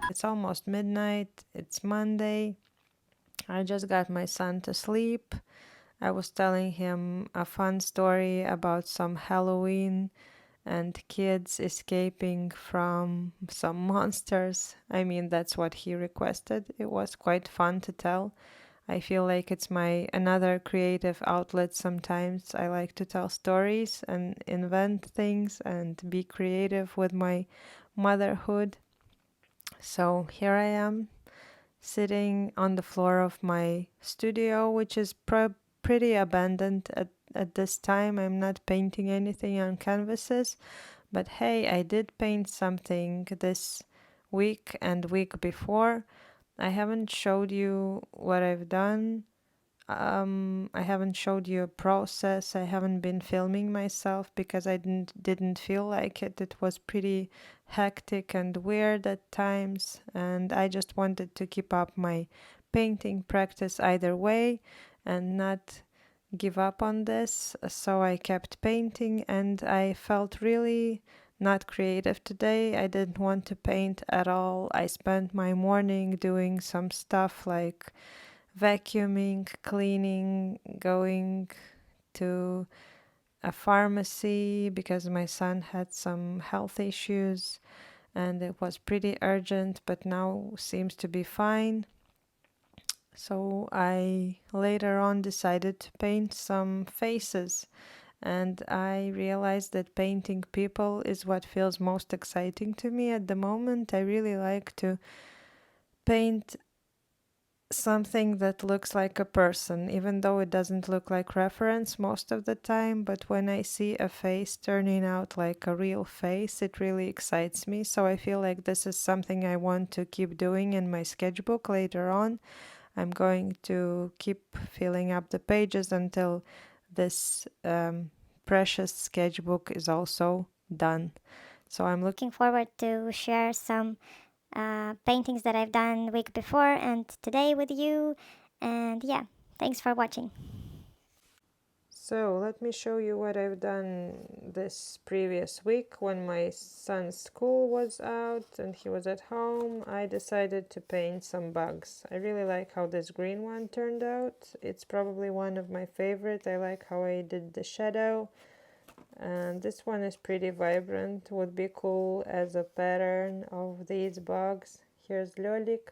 It's almost midnight. It's Monday. I just got my son to sleep. I was telling him a fun story about some Halloween and kids escaping from some monsters. I mean, that's what he requested. It was quite fun to tell. I feel like it's my another creative outlet sometimes. I like to tell stories and invent things and be creative with my motherhood. So here I am sitting on the floor of my studio, which is pretty abandoned at this time. I'm not painting anything on canvases, but hey, I did paint something this week and week before. I haven't showed you what I've done. I haven't showed you a process. I haven't been filming myself because I didn't feel like it. It was pretty hectic and weird at times, and I just wanted to keep up my painting practice either way and not give up on this. So I kept painting, and I felt really not creative today. I didn't want to paint at all. I spent my morning doing some stuff like vacuuming, cleaning, going to a pharmacy because my son had some health issues and it was pretty urgent, but now seems to be fine. So I later on decided to paint some faces, and I realized that painting people is what feels most exciting to me at the moment. I really like to paint something that looks like a person, even though it doesn't look like reference most of the time. But when I see a face turning out like a real face, it really excites me. So I feel like this is something I want to keep doing in my sketchbook later on. I'm going to keep filling up the pages until this precious sketchbook is also done. So I'm looking Forward to share some paintings that I've done week before and today with you. And yeah, thanks for watching. So let me show you what I've done this previous week when my son's school was out and he was at home. I decided to paint some bugs. I really like how this green one turned out. It's probably one of my favorite. I like how I did the shadow. And this one is pretty vibrant, would be cool as a pattern of these bugs. Here's Lolik.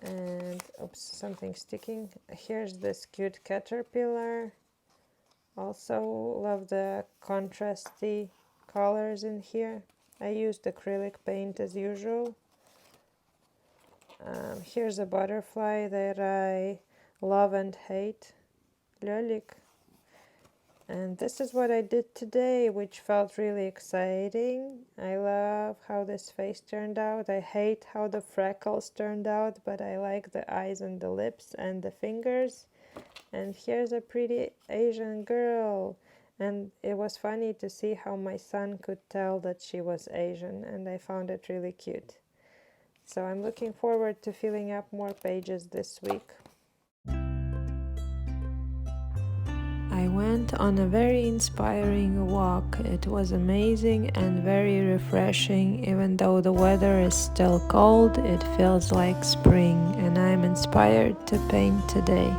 And oops, something sticking. Here's this cute caterpillar. Also love the contrasty colors in here. I used acrylic paint as usual. Here's a butterfly that I love and hate, Lolik. And this is what I did today, which felt really exciting. I love how this face turned out. I hate how the freckles turned out, but I like the eyes and the lips and the fingers. And here's a pretty Asian girl. And it was funny to see how my son could tell that she was Asian, and I found it really cute. So I'm looking forward to filling up more pages this week. I went on a very inspiring walk. It was amazing and very refreshing. Even though the weather is still cold, it feels like spring, and I'm inspired to paint today.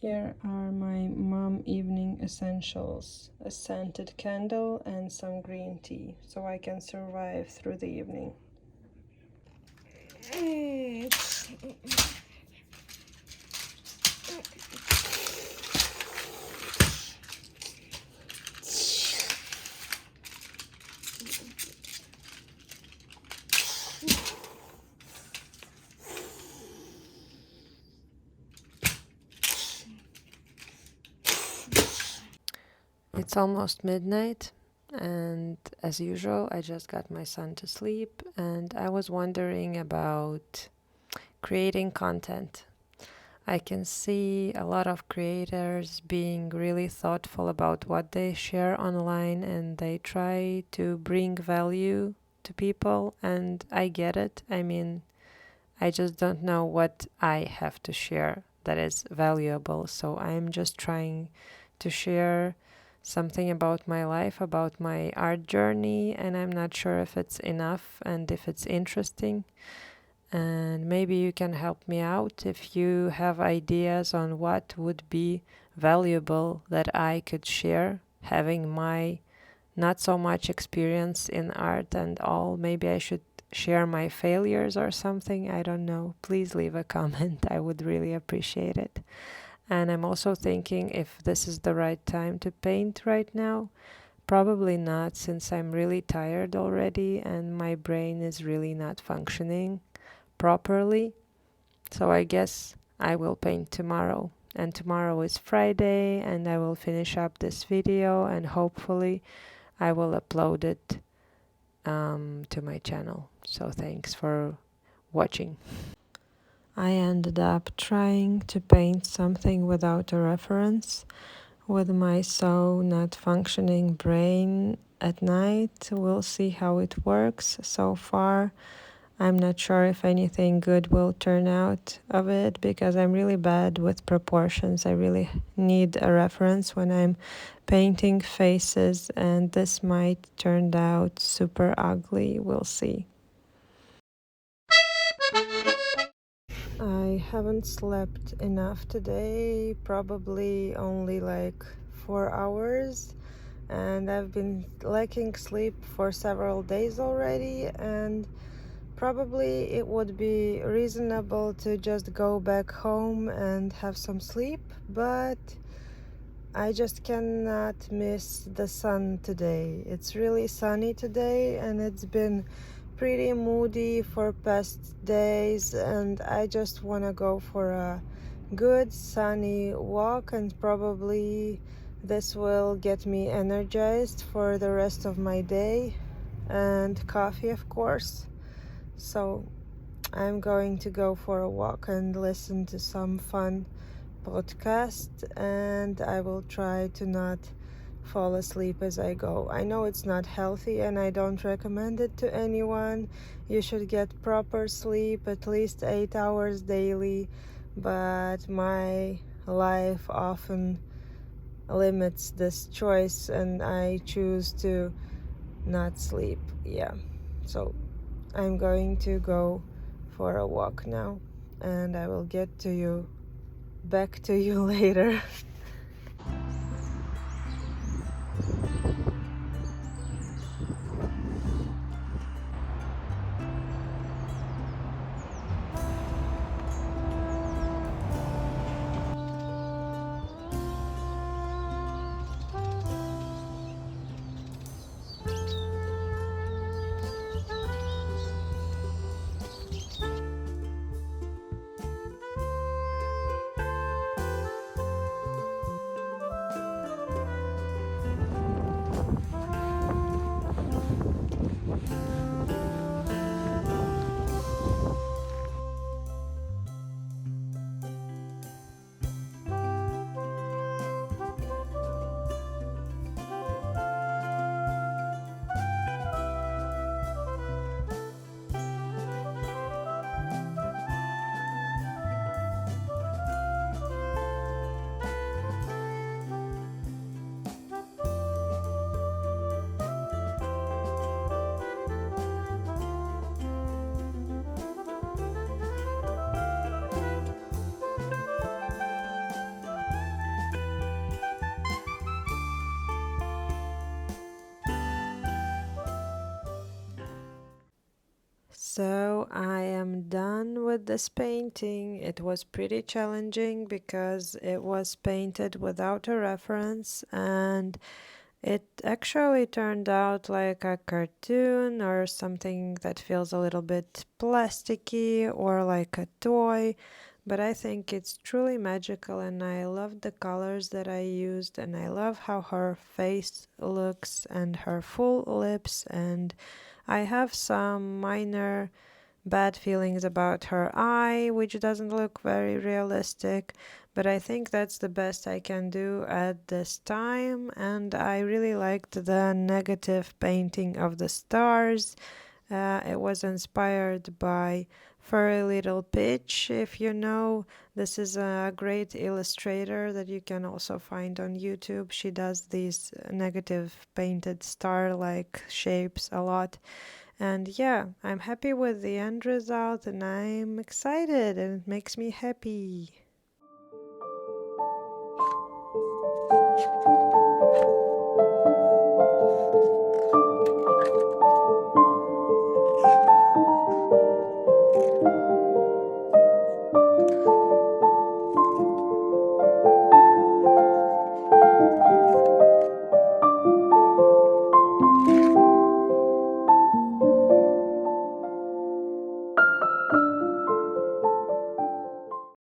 Here are my mom evening essentials: a scented candle and some green tea, so I can survive through the evening. It's almost midnight, and as usual, I just got my son to sleep, and I was wondering about creating content. I can see a lot of creators being really thoughtful about what they share online, and they try to bring value to people, and I get it. I mean, I just don't know what I have to share that is valuable, so I'm just trying to share something about my life, about my art journey, and I'm not sure if it's enough and if it's interesting. And maybe you can help me out if you have ideas on what would be valuable that I could share, having my not so much experience in art and all. Maybe I should share my failures or something. I don't know. Please leave a comment. I would really appreciate it. And I'm also thinking if this is the right time to paint right now. Probably not, since I'm really tired already and my brain is really not functioning properly. So I guess I will paint tomorrow. And tomorrow is Friday, and I will finish up this video, and hopefully I will upload it to my channel. So thanks for watching. I ended up trying to paint something without a reference with my so not functioning brain at night. We'll see how it works. So far, I'm not sure if anything good will turn out of it because I'm really bad with proportions. I really need a reference when I'm painting faces, and this might turn out super ugly. We'll see. I haven't slept enough today, probably only like 4 hours, and I've been lacking sleep for several days already, and probably it would be reasonable to just go back home and have some sleep, but I just cannot miss the sun today. It's really sunny today, and it's been pretty moody for past days, and I just want to go for a good sunny walk, and probably this will get me energized for the rest of my day, and coffee of course. So I'm going to go for a walk and listen to some fun podcast, and I will try to not fall asleep as I go. I know it's not healthy and I don't recommend it to anyone. You should get proper sleep, at least 8 hours daily, but my life often limits this choice and I choose to not sleep. Yeah. So I'm going to go for a walk now, and I will get to you back to you later. So I am done with this painting. It was pretty challenging because it was painted without a reference, and it actually turned out like a cartoon or something that feels a little bit plasticky or like a toy. But I think it's truly magical, and I love the colors that I used, and I love how her face looks and her full lips. And I have some minor bad feelings about her eye, which doesn't look very realistic, but I think that's the best I can do at this time. And I really liked the negative painting of the stars. It was inspired by Furry Little Pitch. If you know, this is a great illustrator that you can also find on YouTube. She does these negative painted star like shapes a lot. And yeah, I'm happy with the end result and I'm excited and it makes me happy.